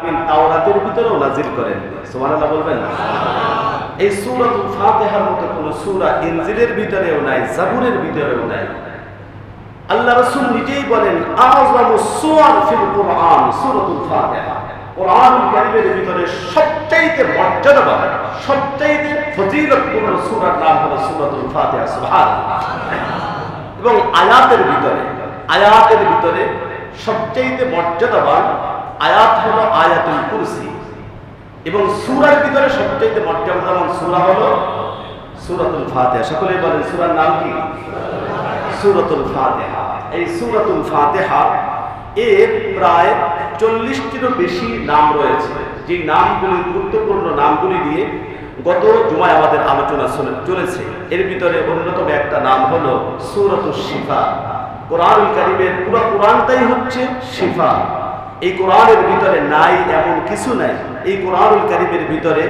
তাওরাতের ভিতরেও নাজিল করেন। সুবহানাল্লাহ বলবেন না? এই সূরাতুল ফাতিহার মতো কোন সূরা ইনজিলের ভিতরেও নাই, জাবুরের ভিতরেও নাই। আল্লাহ রাসূল নিজেই বলেন আযমুস সূরা ফিল কুরআন সূরাতুল ফাতিহা। কুরআনুল কারীমের ভিতরে সবচেয়ে মর্যাদাবান, সবচেয়ে ফজিলতপূর্ণ সূরার নাম হলো সূরাতুল ফাতিহা। সুবহানাল্লাহ। এবং আয়াতের ভিতরে সবচেয়ে মর্যাদাবান আয়াত হলো আয়াতুল কুরসি। এবং সূরার ভিতরে সবচেয়ে মর্যাদাবান সূরা হলো সূরাতুল ফাতিহা। সকলে বলেন সূরার নাম কি? সূরাতুল ফাতিহা। এই সূরাতুল ফাতিহা এর প্রায় 40টিরও বেশি নাম রয়েছে। যে নামগুলি গুরুত্বপূর্ণ নামগুলি দিয়ে গত জুমায় আমাদের আলোচনা চলেছে। এর ভিতরে অন্যতম একটা নাম হলো সূরাতুশ শিফা। কোরআনুল কারীমের পুরো কোরআনটাই হচ্ছে শিফা। এই কোরআনের ভিতরে নাই এমন কিছু নাই। এই কোরআনুল কারীমের ভিতরে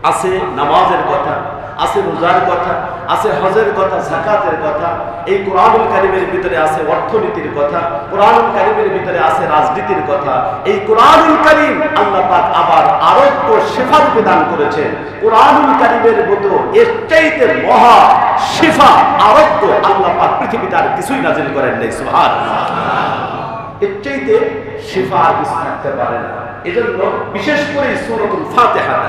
আছে নামাজের কথা, আছে রোজার কথা, আছে হজের কথা, যাকাতের কথা। এই কোরআনুল কারীমের ভিতরে আছে অর্থনীতির কথা, কোরআনুল কারীমের ভিতরে আছে রাজনীতির কথা। এই কোরআনুল কারীম আল্লাহ পাক আবার আরোগ্য শিফা রূপে দান করেছেন। কোরআনুল কারীমের মতো এর চাইতে মহা শিফা আরোগ্য আল্লাহ পাক পৃথিবীতে আর কিছুই নাজিল করেন নাই। সুবহানাল্লাহ। এর চাইতে শিফা আর কিছু থাকতে পারে না। এজন্য বিশেষ করে সূরাতুল ফাতিহা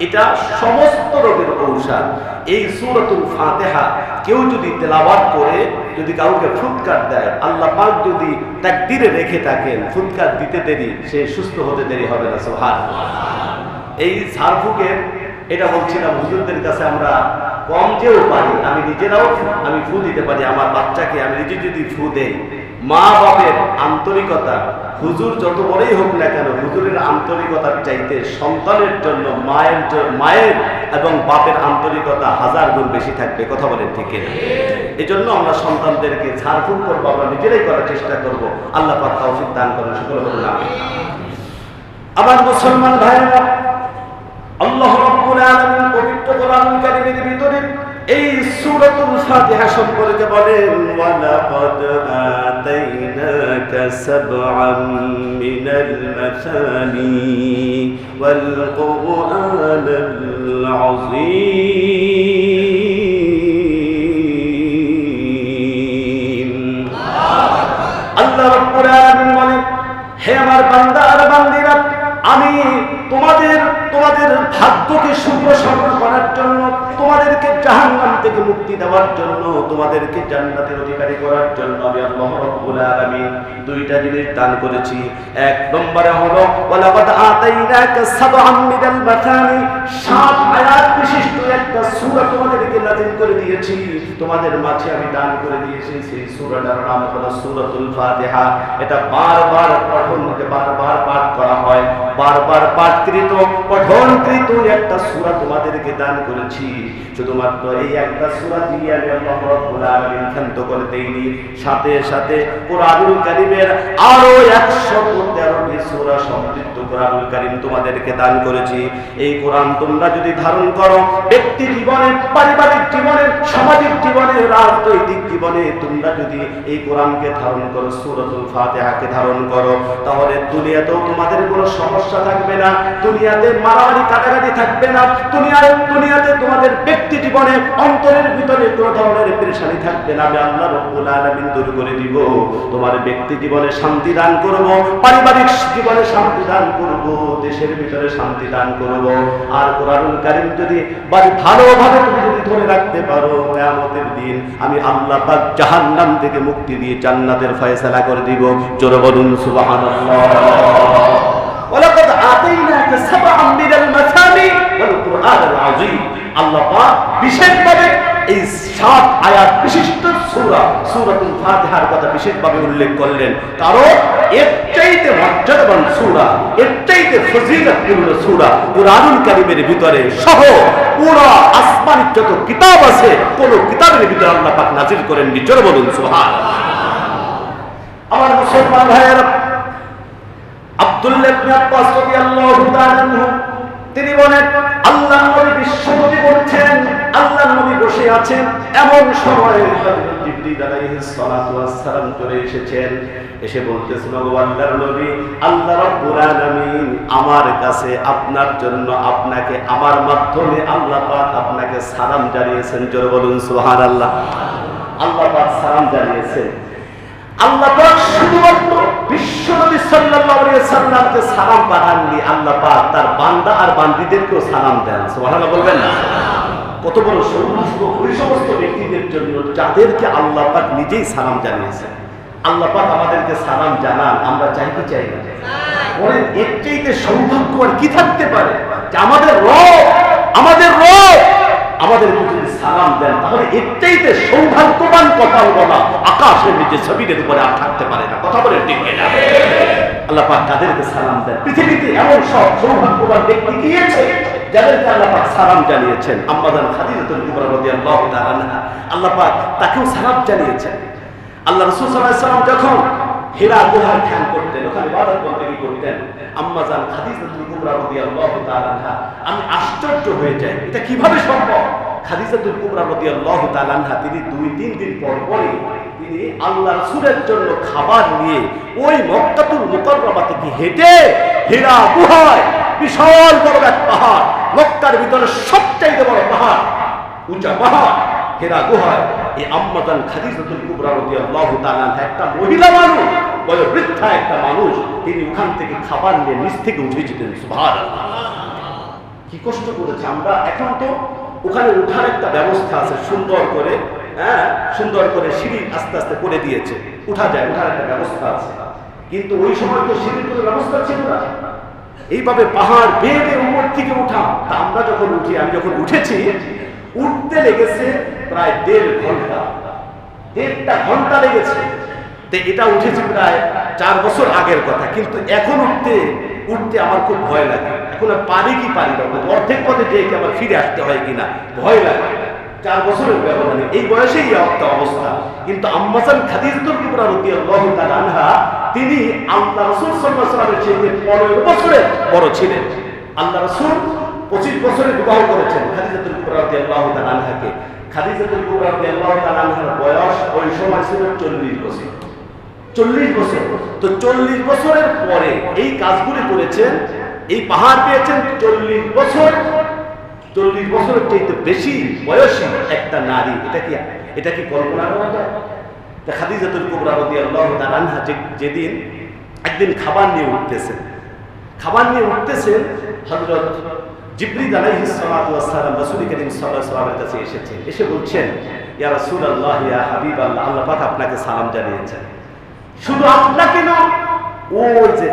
এটা সমস্ত রোগের ঔষধ। এই সূরাতুল ফাতিহা কেউ যদি তেলাওয়াত করে, যদি কাউকে ফুৎকার দেয়, আল্লাহ পাক যদি তাকদীরে রেখে থাকেন ফুৎকার দিতে দেরি, সে সুস্থ হতে দেরি হবে না। সুবহানাল্লাহ। এই ঝাড়ফুঁকের এটা বলছিলাম হুজুরদের কাছে আমরা কম যেও পারি, আমি নিজেরাও আমি ফু দিতে পারি। আমার বাচ্চাকে আমি নিজে যদি ফু দেই, মা বাপের আন্তরিকতা হুজুর যত বড়ই হোক না কেন, হুজুরের আন্তরিকতার চাইতে সন্তানের জন্য মায়ের এবং বাপের আন্তরিকতা 1000 গুণ বেশি থাকবে। কথা বলেন ঠিক কিনা? এই জন্য আমরা সন্তানদেরকে ঝাড়ফুঁক করবো, আমরা নিজেরাই করার চেষ্টা করব। আল্লাহ পাক তৌফিক দান করেন। সকলে বলুন আমিন। আবার মুসলমান ভাইরা, আল্লাহ রাব্বুল আলামিন পবিত্র কোরআনুল কারীমের ভিতরে এই সূরাতুল ফাতিহা সম্পর্কে বলেন ওয়ালাকাদ আতাইনাকা সাবআম মিনাল মাসানি ওয়াল কুরআনাল আযীম। আল্লাহ রাব্বুল আলামিন বলেন, হে আমার বান্দা আর বান্দীরা, আমি তোমাদের ভাগ্যকে সুপ্রসন্ন করার জন্য, তোমাদেরকে জাহান্নাম থেকে মুক্তি দেওয়ার জন্য, তোমাদেরকে জান্নাতের অধিকারী করার জন্য আমি আল্লাহ রাব্বুল আলামিন দুইটা জিনিস দান করেছি। এক নম্বরে হলো ওয়ালাকাদ আতাইনাকা সাবআম মিনাল মাসানি, 7 আয়াত বিশিষ্ট একটা সূরা তোমাদেরকে নাযিল করে দিয়েছি, তোমাদের মাঝে আমি দান করে দিয়েছি। সেই সূরাটার নাম হলো সূরাতুল ফাতিহা। এটা বারবার পঠন, বারবার পাঠ করা হয়, বারবার পাঠকৃত পঠনকৃত একটা সূরা তোমাদেরকে দান করেছি। শুধুমাত্র এই একটা সূরা দিয়ে আমি আল্লাহ রাব্বুল আলামিন ক্ষান্ত করে দেইনি, সাথে সাথে কোরআনুল কারীমের আরো 113টি সূরা সমৃদ্ধ কোরআনুল কারীম তোমাদেরকে দান করেছি। এই কোরআন তোমরা যদি ধারণ করো, ব্যক্তি জীবনে, পারিবারিক জীবনে, সামাজিক জীবনে, রাজনৈতিক জীবনে তোমরা যদি এই কোরআনকে ধারণ করো, সূরাতুল ফাতিহাকে ধারণ করো, তাহলে দুনিয়াতেও তোমাদের কোনো সমস্যা থাকবে না, দুনিয়াতে মারামারি কাটাকাটি থাকবে না, দুনিয়াতে তোমাদের ব্যক্তি জীবনে অন্তরের ভিতরে কোনো ধরনের পেরেশানি থাকবে না। আমি আল্লাহ রাব্বুল আলামিন দূর করে দিব। তোমার ব্যক্তি জীবনে শান্তি দান করব, পারিবারিক জীবনে শান্তি দান করব, দেশের ভিতরে শান্তি দান করব। আর কোরআনুল কারীম যদি ভালোভাবে তুমি যদি ধরে রাখতে পারো, কিয়ামতের দিন আমি আল্লাহ পাক জাহান্নাম থেকে মুক্তি দিয়ে জান্নাতের ফয়সালা করে দিব। জোরে বলুন সুবহানাল্লাহ। ওয়ালাকাদ আতাইনাকা সাবআম মিনাল মাসানি ওয়াল কুরআনাল আযীম। আল্লাহ পাক বিশেষভাবে এই 7 আয়াত বিশিষ্ট সূরাতুল ফাতিহার কথা বিশেষভাবে উল্লেখ করলেন, কারণ এর চাইতে মর্যাদাবান সূরা, এর চাইতে ফজিলতপূর্ণ সূরা কোরআনুল কারীমের ভিতরে সহ পুরো আসমানি যত কিতাব আছে, কোন কিতাবের ভিতরে আল্লাহ পাক নাযিল করেননি। জোরে বলুন সুবহানাল্লাহ। আমার মুসলমান ভাইয়েরা, আব্দুল্লাহ ইবনে আব্বাস রাদিয়াল্লাহু তাআলা আনহু তিনি বলেন আল্লাহর নবী বিশ্বনবী বলছেন, আল্লাহর নবী বসে আছেন, এমন সময় হযরত জিবরীল আলাইহিস সালাতু ওয়াস সালাম চলে এসেছেন। এসে বলতেছেন, ও আল্লাহর নবী, আল্লাহ রাব্বুল আলামিন আমার কাছে আপনার জন্য, আপনাকে আমার মাধ্যমে আল্লাহ পাক আপনাকে সালাম জানিয়েছেন। জোরে বলুন সুবহানাল্লাহ। আল্লাহ পাক সালাম জানিয়েছেন। আল্লাহ পাক শুধুমাত্র বিশ্বনবী সাল্লাল্লাহু আলাইহি সাল্লামকে সালাম পাঠাননি, আল্লাহ পাক তার বান্দা আর বান্দীদেরকেও সালাম দেন। সুবহানাল্লাহ বলবেন না? কত বড় সৌভাগ্য ওই সমস্ত ব্যক্তিদের জন্য যাদেরকে আল্লাহ পাক নিজেই সালাম জানিয়েছেন। আল্লাহ পাক আমাদেরকে সালাম জানান, আমরা চাই কি চাই না? বলেন এর চাইতে সৌভাগ্য আর কি থাকতে পারে? যে আমাদের রব আমাদেরকে যদি সালাম দেন, তাহলে এর চাইতে সৌভাগ্যবান কথা বলা আকাশের নিচে জমিনের উপরে আর থাকতে পারে না। কথা বলে ঠিক কিনা? আল্লাহ পাক তাদেরকে সালাম দেন। পৃথিবীতে এমন সব সৌভাগ্যবান ব্যক্তি গিয়েছে যাদেরকে আল্লাহ পাক সালাম জানিয়েছেন। আম্মা জান খাদিজাতুল কুবরা রাদিয়াল্লাহু তাআলা আনহা, আল্লাহ পাক তাকেও সালাম জানিয়েছেন। আল্লাহ রাসূল সাল্লাল্লাহু আলাইহি ওয়াসাল্লাম যখন হিরা গুহায় ধ্যান করতেন, ওখানে ইবাদত বন্দেগী করতেন, আম্মা জান খাদিজাতুল কুবরা রাদিয়াল্লাহু তাআলা আনহা, আমি আশ্চর্য হয়ে যাই, এটা কিভাবে সম্ভব? খাদিজাতুল কুবরা রাদিয়াল্লাহু তাআলা আনহা তিনি 2-3 দিন পর পরই তিনি আল্লাহ রাসূলের জন্য খাবার নিয়ে ওই মক্কাতুল মুকাররমা থেকে হেঁটে হিরা গুহায়, বিশাল বড় এক পাহাড়, মক্কার ভিতরে সবচেয়ে বড় পাহাড়, উঁচা পাহাড় হিরা গুহায়, এই আম্মা জান খাদিজাতুল কুবরা রাদিয়াল্লাহু তাআলা আনহা, একটা মহিলা মানুষ, বয়োবৃদ্ধা একটা মানুষ, তিনি ওখান থেকে খাবার নিয়ে নিচ থেকে উঠে যেতেন। সুবহানাল্লাহ, কি কষ্ট করেছে আমরা। এখন তো ওখানে উঠার একটা ব্যবস্থা আছে, সুন্দর করে, সুন্দর করে সিঁড়ি আস্তে আস্তে করে দিয়েছে, উঠা যায়, উঠার একটা ব্যবস্থা আছে। কিন্তু ওই সময় তো সিঁড়ির কোনো ব্যবস্থা ছিল না। এইভাবে পাহাড় বেয়ে উপর থেকে উঠা। তা আমরা যখন উঠি, আমি যখন উঠেছি, উঠতে লেগেছে প্রায় 1.5 ঘন্টা, 1.5 ঘন্টা লেগেছে। এটা উঠেছি প্রায় 4 বছর আগের কথা। কিন্তু এখন উঠতে আমার খুব ভয় লাগে। এখন পারি কি পারি না, অর্ধেক পথে যে আবার ফিরে আসতে হয় কিনা ভয় লাগে। 4 বছরের ব্যবধানে এই বয়সেই একটা অবস্থা। কিন্তু আম্মা জান খাদিজাতুল কুবরা রাদিয়াল্লাহু তাআলা আনহা, তিনি আল্লাহ রাসূল সাল্লাল্লাহু আলাইহি ওয়াসাল্লামের চেয়ে 15 বছরের বড় ছিলেন। আল্লাহ রাসূল 25 বছরে বিবাহ করেছেন খাদিজাতুল কুবরা রাদিয়াল্লাহু তাআলা আনহাকে। খাদিজাতুল কুবরা রাদিয়াল্লাহু তাআলা আনহার বয়স ওই সময় ছিল 40 বছর। 40 বছর। তো 40 বছরের পরে এই কাজগুলি করেছেন, এই পাহাড় পেয়েছেন 40 বছর। 40 বছরের চাইতে বেশি বয়সী একটা নারী, এটা কি কল্পনা করা যায়? খাদিজাতুল কুবরা রাদিয়াল্লাহু তাআলা আনহা যেদিন একদিন খাবার নিয়ে উঠতেছেন, হযরত জিবরিল আলাইহিস সালাতু ওয়াস সালাম রাসূল করিম সাল্লাল্লাহু আলাইহি ওয়াসাল্লামের কাছে এসেছেন। এসে বলছেন, ইয়া রাসূলুল্লাহ, ইয়া হাবিবাল্লাহ, আল্লাহ পাক আপনাকে সালাম জানিয়েছেন। শুধু আপনাকে না, ওই যে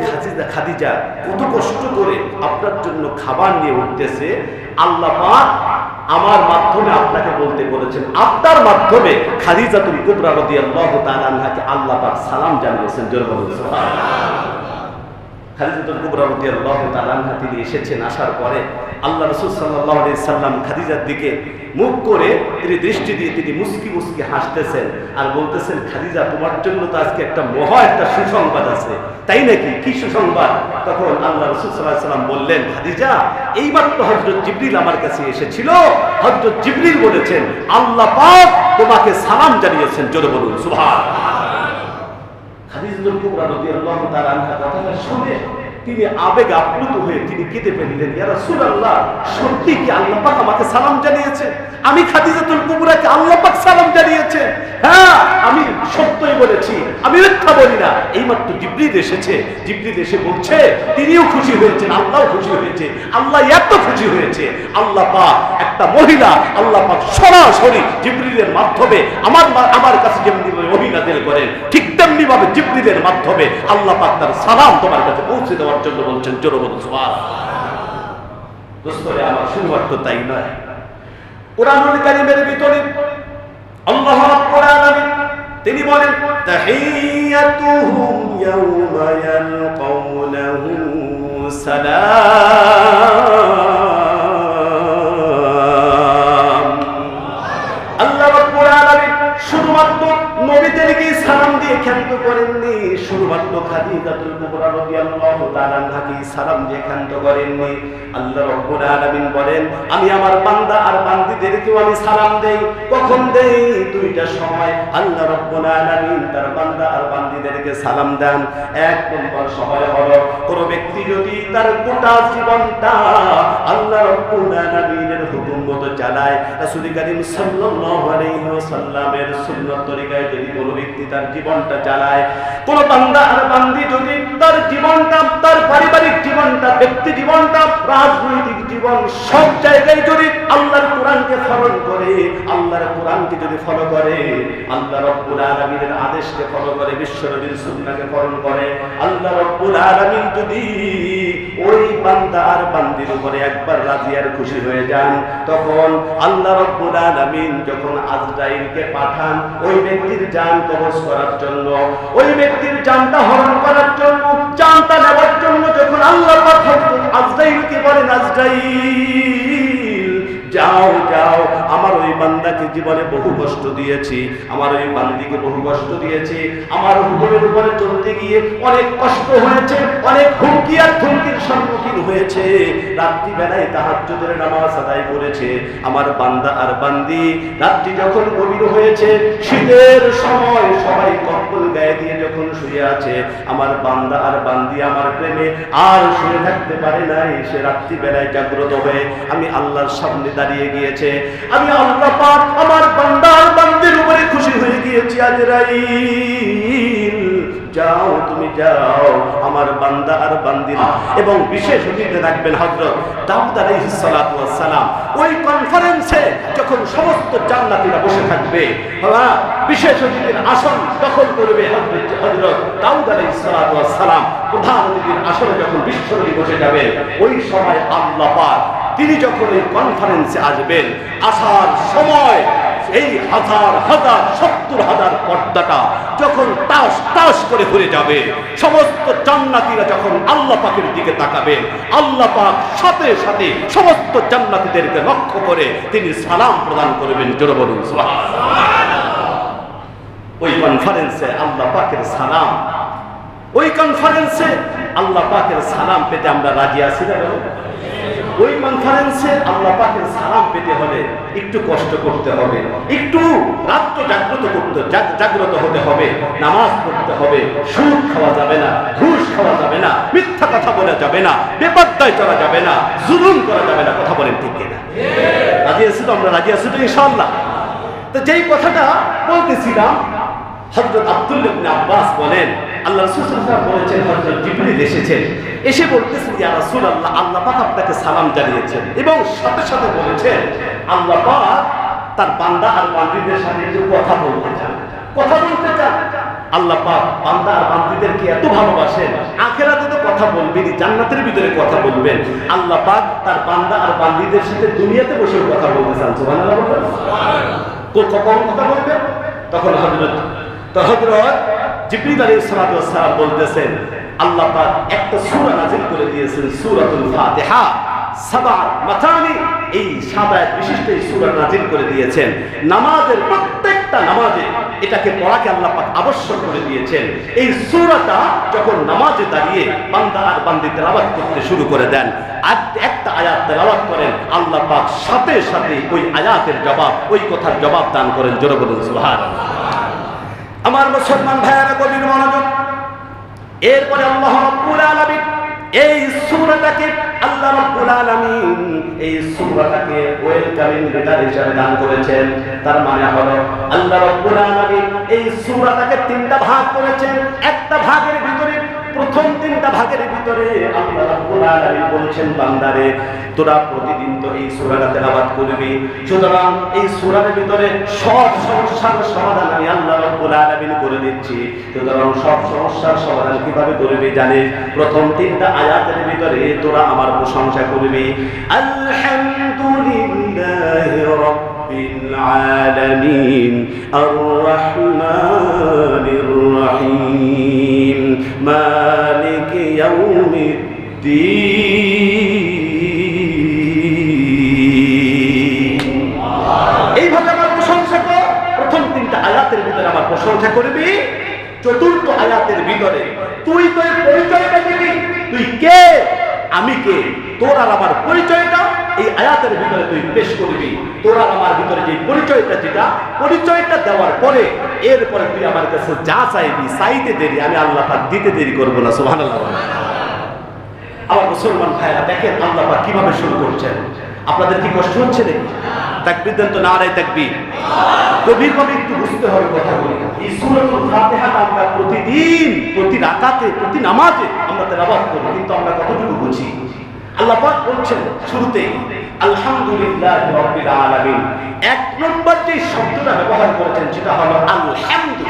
খাদিজা কত কষ্ট করে আপনার জন্য খাবার নিয়ে উঠতেছে, আল্লাহ পাক আমার মাধ্যমে আপনাকে বলতে বলেছেন, আপনার মাধ্যমে খাদিজাতুল কুবরা রাদিয়াল্লাহু তাআলা আনহাকে আল্লাহ পাক সালাম জানিয়েছেন। জোরে বলুন সুবহানাল্লাহ। খাদিজাতুল কুবরা রাদিয়াল্লাহু তাআলা আনহা তিনি এসেছেন। আসার পরে আল্লাহ রাসূল সাল্লাল্লাহু আলাইহি সাল্লাম খাদিজার দিকে মুখ করে তিনি দৃষ্টি দিয়ে তিনি মুস্কি মুস্কি হাসতেছেন আর বলতেছেন, খাদিজা, তোমার জন্য তো আজকে একটা একটা সুসংবাদ আছে। তাই নাকি? কি সুসংবাদ? তখন আল্লাহ রাসূল সাল্লাল্লাহু আলাইহি সাল্লাম বললেন, খাদিজা, এইবার তো হযরত জিবরিল আমার কাছে এসেছিল, হযরত জিবরিল বলেছেন আল্লাহ পাক তোমাকে সালাম জানিয়েছেন। জোরে বলুন সুবহানাল্লাহ। খাদিজাতুল কুবরা রাদিয়াল্লাহু তাআলা আনহা কথাটা শুনে তিনি আবেগ আপ্লুত হয়ে তিনি কেঁদে ফেললেন, ইয়া রাসূলুল্লাহ, সত্যি কি আল্লাহ পাক আমাকে সালাম জানিয়েছেন? আমি খাদিজাতুল কুবরাকে আল্লাহ পাক সালাম জানিয়েছেন। হ্যাঁ, আমি সত্যই বলেছি, আমি মিথ্যা বলি না। এইমাত্র জিবরিল এসেছে, জিবরিল এসে বলছে তিনিও খুশি হয়েছেন, আল্লাহও খুশি হয়েছে। আল্লাহ এত খুশি হয়েছে, আল্লাহ পাক একটা মহিলা, আল্লাহ পাক সরাসরি জিবরিলের মাধ্যমে আমার কাছে যেমনি ওহী নাযিল করেন, ঠিক তেমনি ভাবে জিবরিলের মাধ্যমে আল্লাহ পাক তার সালাম তোমার কাছে পৌঁছে দেওয়ার জন্য বলছেন। জোরে বলুন সুবহানাল্লাহ। দোস্তরে আমার, শুধুমাত্র তাই নয়, কুরআনুল কারীমের ভিতরে আল্লাহ রাব্বুল আলামিন তিনি বলেন, তাহিয়াতুহুম ইয়াওমা ইয়ালকাউনাহু সালাম। আল্লাহ রাব্বুল আলামিন শুধুমাত্র নবীদেরকে সালাম দিয়ে ক্ষান্ত করেননি, শুধুমাত্র খাদিজাতুল কুবরা রাদিয়াল্লাহু তাআলা আনহাকে সালাম দিয়ে ক্ষান্ত করেননি। আল্লাহ রাব্বুল আলামিন বলেন, আমি আমার বান্দা আর বান্দীদেরকেও আমি সালাম দেই। কখন দেই? দুইটা সময় আল্লাহ রাব্বুল আলামিন তার বান্দা আর বান্দীদেরকে সালাম দেন। এক নম্বর সময় হলো কোন ব্যক্তি যদি তার গোটা জীবনটা আল্লাহ রাব্বুল আলামিনের হুকুম মতো চালায়, রাসূল কারীম সাল্লাল্লাহু আলাইহি ওয়াসাল্লামের সুন্নাত তরিকায় যদি কোন ব্যক্তি তার জীবনটা চালায়, কোন বান্দা আর বান্দী যদি তার জীবনটা, তার পারিবারিক জীবনটা, ব্যক্তি জীবনটা, রাজনৈতিক জীবন, সব জায়গায় যদি আল্লাহর কোরআনকে ফলো করে, আল্লাহর কোরআনকে যদি ফলো করে, আল্লাহ রাব্বুল আলামিনের আদেশকে ফলো করে, বিশ্বনবীর সুন্নাহকে ফলো করে, আল্লাহ রাব্বুল আলামিন যদি ওই বান্দা আর বান্দির উপরে একবার রাজি আর খুশি হয়ে যান, তখন আল্লাহ রাব্বুল আলামিন যখন আজরাইলকে পাঠান ওই ব্যক্তির জান কবজ করার জন্য, ওই ব্যক্তির জানটা হরণ করার জন্য, জানটা নেওয়ার জন্য, যখন আল্লাহ পাক আজরাইলকে বলেন, আজরাইল যাও যাও, আমার ওই বান্দাকে জীবনে বহু কষ্ট দিয়েছি, আমার ওই বান্দিকে বহু কষ্ট দিয়েছি, আমার হুকুমের উপরে চলতে গিয়ে অনেক কষ্ট হয়েছে, অনেক হুমকি আর ধমকির সম্মুখীন হয়েছে, রাত্রি বেলায় তাহাজ্জুদের নামাজ আদায় করেছে আমার বান্দা আর বান্দি। রাত্রি যখন গভীর হয়েছে, শীতের সময় সবাই কম্বল গায়ে দিয়ে যখন শুয়ে আছে, আমার বান্দা আর বান্দি আমার প্রেমে আর শুয়ে থাকতে পারে নাই, সে রাত্রি বেলায় জাগ্রত হয়ে আমি আল্লাহর সামনে দাঁড়িয়ে গিয়েছে। আমি আল্লাহ পাক আমার বান্দা আর বান্দির উপরে খুশি হয়ে গিয়েছি। আজরাইল যাও, তুমি যাও, আমার বান্দা আর বান্দির। এবং বিশেষ অতিথি রাখবেন হযরত দাউদ আলাইহিস সালাতু ওয়াস সালাম। ওই কনফারেন্সে যখন সমস্ত জান্নাতীরা বসে থাকবে, বিশেষ অতিথির আসন দখল করবে হযরত দাউদ আলাইহিস সালাতু ওয়াস সালাম। প্রধান অতিথির আসনে যখন বিশ্বনবী বসে যাবে, ওই সময় আল্লাহ পাক তিনি যখন এই কনফারেন্সে আসবেন, আসার সময় এই হাজার হাজার 70,000 পর্দাটা যখন টাস টাস করে ঘুরে যাবে, সমস্ত জান্নাতীরা যখন আল্লাহ পাকের দিকে তাকাবেন, আল্লাহ পাক সাথে সাথে সমস্ত জান্নাতীদেরকে লক্ষ্য করে তিনি সালাম প্রদান করবেন। জোরে বলুন সুবহানাল্লাহ। ওই কনফারেন্সে আল্লাহ পাকের সালাম, ওই কনফারেন্সে আল্লাহ পাকের সালাম পেতে আমরা রাজি আছি না? ওই কনফারেন্সে আল্লাহ পাকের সালাম পেতে হলে একটু কষ্ট করতে হবে, একটু রাত্র জাগ্রত হতে হবে, নামাজ পড়তে হবে, সুদ খাওয়া যাবে না, ঘুষ খাওয়া যাবে না, মিথ্যা কথা বলা যাবে না, বেপরদায় চলা যাবে না, জুলুম করা যাবে না। কথা বলেন ঠিক কিনা? রাজি আছি তো? আমরা রাজি আছি তো ইনশাআল্লাহ? তো যেই কথাটা বলতেছিলাম, হযরত আব্দুল্লাহ ইবনে আব্বাস বলেন, আল্লাহ রাসূল সাল্লাল্লাহু আলাইহি ওয়াসাল্লাম বলেছেন, হযরত জিবরিল এসেছেন, এসে বলতেছেন, ইয়া রাসূলুল্লাহ, আল্লাহ পাক আপনাকে সালাম জানিয়েছেন, এবং সাথে সাথে বলেছেন আল্লাহ পাক তার বান্দা আর বান্দীদের সাথে যে কথা বলতে চান, কথা বলতে চান। আল্লাহ পাক বান্দা আর বান্দীদেরকে এত ভালোবাসেন, আখিরাতে তো কথা বলবেনই, জান্নাতের ভিতরে কথা বলবেন। আল্লাহ পাক তার বান্দা আর বান্দীদের সাথে দুনিয়াতে বসে কথা বলতে চান। সুবহানাল্লাহ। কখন কথা বলবেন? তখন হযরত জিবরিল আলাইহিস সালাতু ওয়াস সালাম বলতেছেন, আল্লাহ পাক একটা সূরা নাযিল করে দিয়েছেন, সূরাতুল ফাতিহা, সাবা মাতানি, এই 7 আয়াত বিশিষ্ট এই সূরা নাযিল করে দিয়েছেন। নামাজের প্রত্যেকটা নামাজে এটাকে পড়াকে আল্লাহ পাক আবশ্যক করে দিয়েছেন। এই সূরাটা যখন নামাজে দাঁড়িয়ে বান্দা আর বান্দী তেলাওয়াত করতে শুরু করে দেন, আর একটা আয়াত তেলাওয়াত করেন, আল্লাহ পাক সাথে সাথে ওই আয়াতের জবাব, ওই কথার জবাব দান করেন। জোরে বলুন সুবহানাল্লাহ। আমার মুসলমান ভাইয়েরা, গভীর মনোযোগ। এরপরে আল্লাহ রাব্বুল আলামিন এই সূরাটাকে, আল্লাহ রাব্বুল আলামিন এই সূরাটাকে ওয়েলকামিং লেটার হিসেবে দান করেছেন। তার মানে হলো আল্লাহ রাব্বুল আলামিন এই সূরাটাকে 3টা ভাগ করেছেন। একটা ভাগের ভিতরে, প্রথম 3টা ভাগের ভিতরে আল্লাহ রাব্বুল আলামিন বলছেন, বান্দারে তোরা প্রতিদিন তো এই সূরাটা তেলাওয়াত করবি, সুতরাং এই সূরার ভিতরে সব সমস্যার সমাধান আমি আল্লাহ রাব্বুল আলামিন করে দিচ্ছি। সুতরাং সব সমস্যার সমাধান কিভাবে করবি জানিস? প্রথম 3টা আয়াতের ভিতরে তোরা আমার প্রশংসা করবি, আলহামদুলিল্লাহি রাব্বিল আলামিন, আর রহমানির রহিম, মালিক ইয়াউমিদ্দিন। এইভাবে আমার প্রশংসা কর। প্রথম 3টা আয়াতের ভিতরে আমার প্রশংসা করবি। চতুর্থ আয়াতের ভিতরে তুই তোর পরিচয়টা দিবি, তুই কে, কে, তোর আর আমার পরিচয়টা এই আয়াতের ভিতরে তুই পেশ করবি। তোর আর আমার ভিতরে যে পরিচয়টা, যেটা পরিচয়টা দেওয়ার পরে এরপরে তুই আমার কাছে যা চাইবি, চাইতে দেরি, আমি আল্লাহ পাক দিতে দেরি করবো না। সুবহানাল্লাহ। আমার মুসলমান ভাইরা দেখেন আল্লাহ পাক কিভাবে শুরু করছেন। আপনাদের কি কষ্ট হচ্ছে নাকি? তাকবীর দেন তো, নারায়ে তাকবীর। গভীরভাবে একটু বুঝতে হবে কথাগুলো। এই সূরাতুল ফাতিহাটা আমরা প্রতিদিন, প্রতি রাকাতে, প্রতি নামাজে আমরা তেলাওয়াত করি, কিন্তু আমরা কতটুকু বুঝি? আল্লাহ পাক বলছেন শুরুতে আলহামদুলিল্লাহি রাব্বিল আলামিন। এক নম্বর যে শব্দটা ব্যবহার করেছেন সেটা হলো আলহামদু।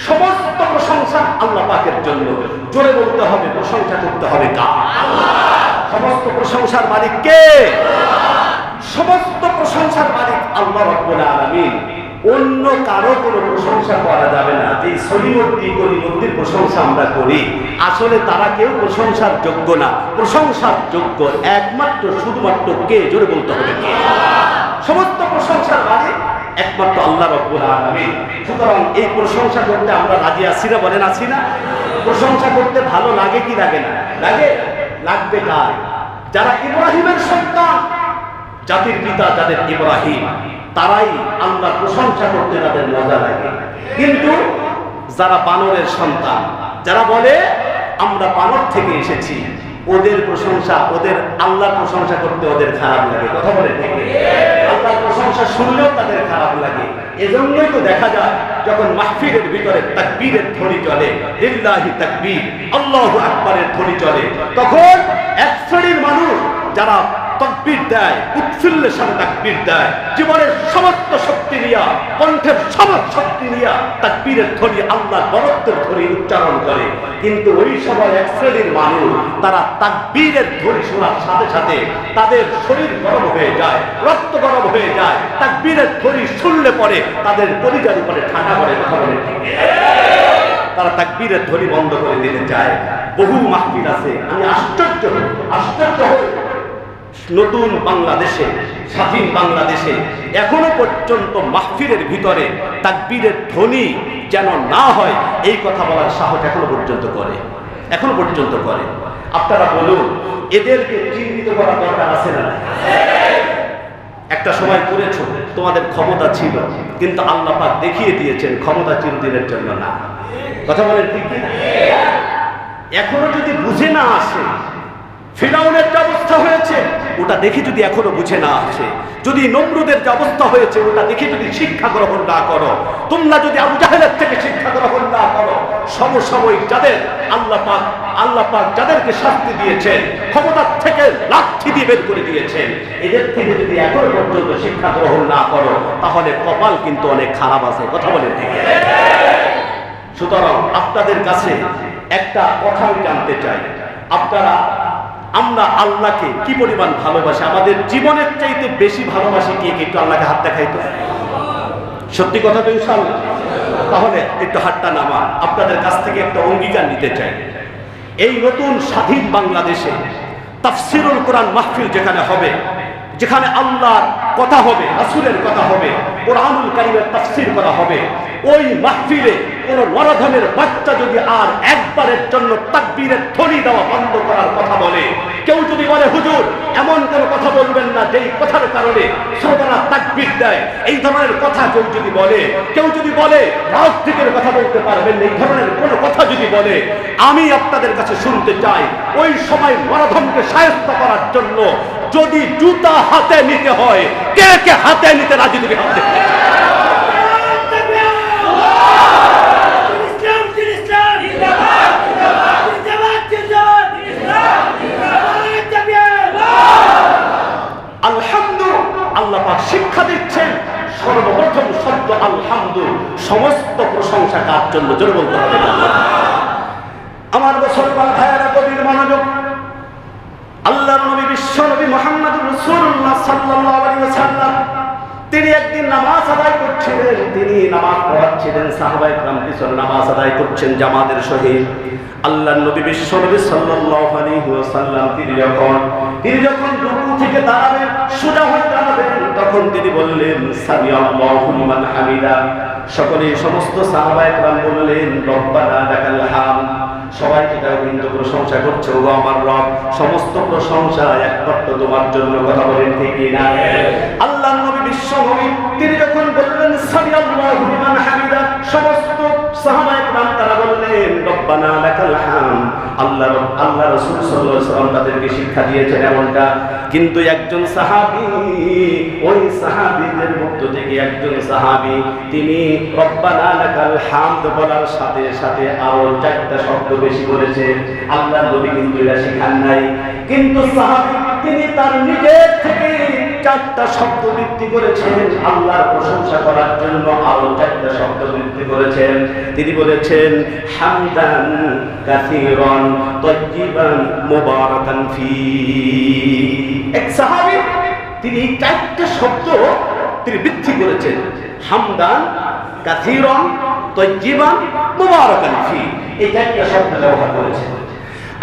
সমস্ত প্রশংসা আল্লাহ পাকের জন্য। জোরে বলতে হবে, প্রশংসা করতে হবে কার? সমস্ত প্রশংসার মালিক কে? সমস্ত প্রশংসার মালিক আল্লাহ রাব্বুল আলামিন। অন্য কারো কোনো প্রশংসা করা যাবে না। যে সলিমুদ্দিন প্রশংসা আমরা করি, আসলে তারা কেউ প্রশংসার যোগ্য না। প্রশংসার যোগ্য একমাত্র শুধুমাত্র কে? জোরে বলতে হবে কে? সমস্ত প্রশংসার মালিক একমাত্র আল্লাহ রাব্বুল আলামিন। সুতরাং এই প্রশংসা করতে আমরা রাজি আছি না? বলেন আছি না? প্রশংসা করতে ভালো লাগে কি লাগে না? লাগে। লাগবে কার? যারা ইব্রাহিমের সন্তান, জাতির পিতা যাদের ইব্রাহিম, তারাই আল্লাহর প্রশংসা করতে তাদের মজা লাগে। কিন্তু যারা বানরের সন্তান, যারা বলে আমরা বানর থেকে এসেছি, ওদের প্রশংসা, ওদের আল্লাহর প্রশংসা করতে ওদের খারাপ লাগে। কথা বলে ঠিক? আল্লাহর প্রশংসা শুনলেও তাদের খারাপ লাগে। এজন্যই তো দেখা যায় যখন মাহফিলের ভিতরে তাকবীরের ধ্বনি চলে, লিল্লাহি তাকবীর, আল্লাহু আকবারের ধ্বনি চলে, তখন এক শ্রেণীর মানুষ যারা তাকবীর দেয়, উৎফুল্লের সাথে তাকবীর দেয়, জীবনের সমস্ত শক্তি নিয়া, কণ্ঠের সমস্ত শক্তি নিয়া তাকবীরের ধ্বনি, আল্লাহর বরত্বের ধ্বনি উচ্চারণ করে। কিন্তু ওই সময় এক শ্রেণীর মানুষ তারা তাকবীরের ধ্বনি শোনার সাথে সাথে তাদের শরীর গরম হয়ে যায়, রক্ত গরম হয়ে যায়। তাকবীরের ধ্বনি শুনলে পরে তাদের পরিজার উপরে ঠান্ডা করে। তারা তাকবীরের ধ্বনি বন্ধ করে দিতে চায়। বহু মাহফিল আছে, আমি আশ্চর্য হই, নতুন বাংলাদেশে, স্বাধীন বাংলাদেশে এখনো পর্যন্ত মাহফিলের ভিতরে তাকবীরের ধ্বনি যেন না হয় এই কথা বলার সাহস এখনো পর্যন্ত করে। আপনারা বলুন, এদেরকে চিহ্নিত করা দরকার আছে না? একটা সময় করেছো, তোমাদের ক্ষমতা ছিল, কিন্তু আল্লাহ পাক দেখিয়ে দিয়েছেন ক্ষমতা চিরদিনের জন্য না। কথা বলেন ঠিক না? এখনো যদি বুঝে না আসে, ফিরাউনের যে অবস্থা হয়েছে ওটা দেখে যদি এখনো বুঝে না আসে, যদি নমরুদের যে অবস্থা হয়েছে ওটা দেখে যদি শিক্ষা গ্রহণ না করো, তোমরা যদি আবু জাহেলের থেকে শিক্ষা গ্রহণ না করো, সমসাময়িক যাদের আল্লাহ পাক যাদেরকে শাস্তি দিয়েছেন, ক্ষমতার থেকে লাঠি দিয়ে বের করে দিয়েছেন, এদের থেকে যদি এখনো পর্যন্ত শিক্ষা গ্রহণ না করো, তাহলে কপাল কিন্তু অনেক খারাপ আছে। কথা বলেন ঠিক? সুতরাং আপনাদের কাছে একটা কথা আমি জানতে চাই, আমরা আল্লাহকে কি পরিমাণ ভালোবাসি? আমাদের জীবনের চাইতে বেশি ভালোবাসি কে? একটু আল্লাহকে হাত দেখাইতো। সত্যি কথা তো ইনশাআল্লাহ। তাহলে একটু হাতটা নামা, আপনাদের কাছ থেকে একটা অঙ্গীকার নিতে চাই। এই নতুন স্বাধীন বাংলাদেশে তাফসিরুল কোরআন মাহফিল যেখানে হবে, যেখানে আল্লাহর কথা হবে, রাসূলের কথা হবে, কোরআনুল কারীমের তাফসীর করা হবে, ওই মাহফিলে কোন নরধমের বাচ্চা যদি আর একবারের জন্য তাকবীরের ধ্বনি দেওয়া বন্ধ করার কথা বলে, কেউ যদি বলে হুজুর এমন কোন কথা বলবেন না যেই কথার কারণে শ্রোতারা তাকবীর দেয়, এই ধরনের কথা কেউ যদি বলে রাজনীতির কথা বলতে পারবেন না, এই ধরনের কোন কথা যদি বলে, আমি আপনাদের কাছে শুনতে চাই, ওই সময় নরধমকে শায়েস্ত করার জন্য যদি জুতা হাতে নিতে হয়, কে কে হাতে নিতে রাজি? দিবে হাতে। আল্লাহ পাক শিক্ষা দিচ্ছেন, সর্বপ্রথম শব্দ আলহামদু, সমস্ত প্রশংসা কার জন্য? জোরে বলতে হবে। আমার মুসলমান ভাইয়েরা, গভীর মনোযোগ। আল্লাহর নবী বিশ্বনবী মুহাম্মদুর রাসূলুল্লাহ সাল্লাল্লাহু আলাইহি ওয়াসাল্লাম তিনি একদিন নামাজ আদায় করছিলেন, তিনি নামাজ পড়াচ্ছিলেন, সাহাবায়ে কেরাম পিছনে নামাজ আদায় করছেন জামাতের সহিত। আল্লাহর নবী বিশ্বনবী সাল্লাল্লাহু আলাইহি ওয়াসাল্লাম তিনি যখন রুকু থেকে দাঁড়াবেন, সোজা হয়ে দাঁড়াবেন, তখন তিনি বললেন সামিআল্লাহু লিমান হামিদা। সকলে সমস্ত সাহাবায়ে কেরাম বললেন রব্বানা লাকাল হামদ। সবাই এটা কিন্তু প্রশংসা করছে, ও আমার রব সমস্ত প্রশংসা একমাত্র তোমার জন্য। কথা বলেন ঠিক না? আল্লাহর নবী বিশ্ব নবী তিনি যখন বললেন সামি আল্লাহু লিমান হামিদা, সমস্ত সাহাবায়ে কেরাম তারা বললেন রব্বানা লাকাল হামদ। আল্লাহ রাসূল সাল্লাল্লাহু আলাইহি ওয়াসাল্লাম তাদেরকে শিক্ষা দিয়েছেন এমনটা। কিন্তু একজন সাহাবী, ওই সাহাবীদের মধ্য থেকে একজন সাহাবী তিনি রব্বানা লাকাল হামদ বলার সাথে সাথে আরো চারটা শব্দ বেশি বলেছেন। আল্লাহর নবী কিন্তু এটা শিখান নাই, কিন্তু সাহাবী তিনি তার নিজের থেকে চারটা শব্দ বৃদ্ধি করেছেন আল্লাহর প্রশংসা করার জন্য, আরো চারটা শব্দ বৃদ্ধি করেছেন। তিনি বলেছেন হামদান কাসীরান তাইয়িবান মুবারাকান ফি। এক সাহাবী তিনি চারটা শব্দ তিনি বৃদ্ধি করেছেন, হামদান কাসীরান তাইয়িবান মুবারাকান ফি, এই চারটা শব্দ ব্যবহার করেছেন।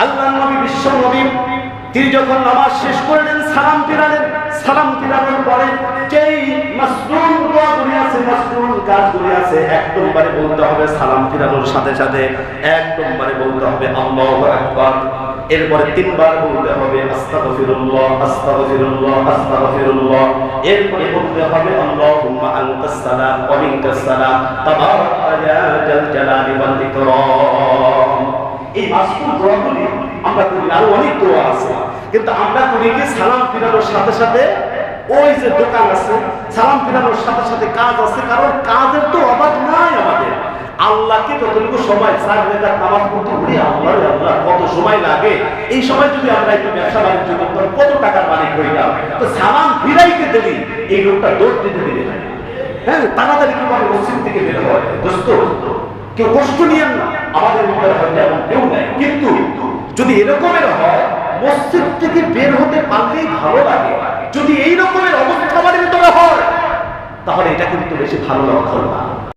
আল্লাহর নবী বিশ্ব নবী তিনি যখন নামাজ শেষ করলেন সালাম ফিরালেন, সালাম ফিরানোর পরে যেই মাসনুন দোয়াগুলি আছে, মাসনুন কাজগুলি আছে, এক নম্বরে বলতে হবে সালাম ফিরানোর সাথে সাথে এক নম্বরে বলতে হবে আল্লাহু আকবার। এরপরে তিনবার বলতে হবে আস্তাগফিরুল্লাহ আস্তাগফিরুল্লাহ আস্তাগফিরুল্লাহ। এরপরে বলতে হবে আল্লাহুম্মা আনতাস সালাম ওয়া মিনকাস সালাম তাবারাকা ইয়া জাল জালালি ওয়াল ইকরাম। এই মাসনুন দোয়াগুলি আমরা করি, আরো অনেক দোয়া আছে, কিন্তু আমরা করি কি সালাম ফিরানোর সাথে সাথে ওই যে দোকান আছে, সালাম ফিরানোর সাথে সাথে কাজ আছে, কারণ কাজের তো অভাব নাই আমাদের। আল্লাহকে যতটুকু সময় 4 রাকাত নামাজ পড়তে বলি, আল্লাহ আল্লাহ কত সময় লাগে, এই সময় যদি আমরা একটু ব্যবসা বাণিজ্য করতাম কত টাকার মালিক হইতাম। তো সালাম ফিরাইতে দেরি, এই লোকটা দৌড় দিতে দেরি হয়, হ্যাঁ তাড়াতাড়ি কিভাবে মসজিদ থেকে বের হয়। দোস্ত কেউ কষ্ট নিয়েন না, আমাদের মধ্যে হয়তো এমন কেউ নাই, কিন্তু যদি এরকমের হয় মসজিদ থেকে বের হতে পারলেই ভালো লাগে। যদি এই রকমের অবস্থা আমাদের ভিতরে হয় তাহলে এটা কিন্তু বেশি ভালো লক্ষণ না।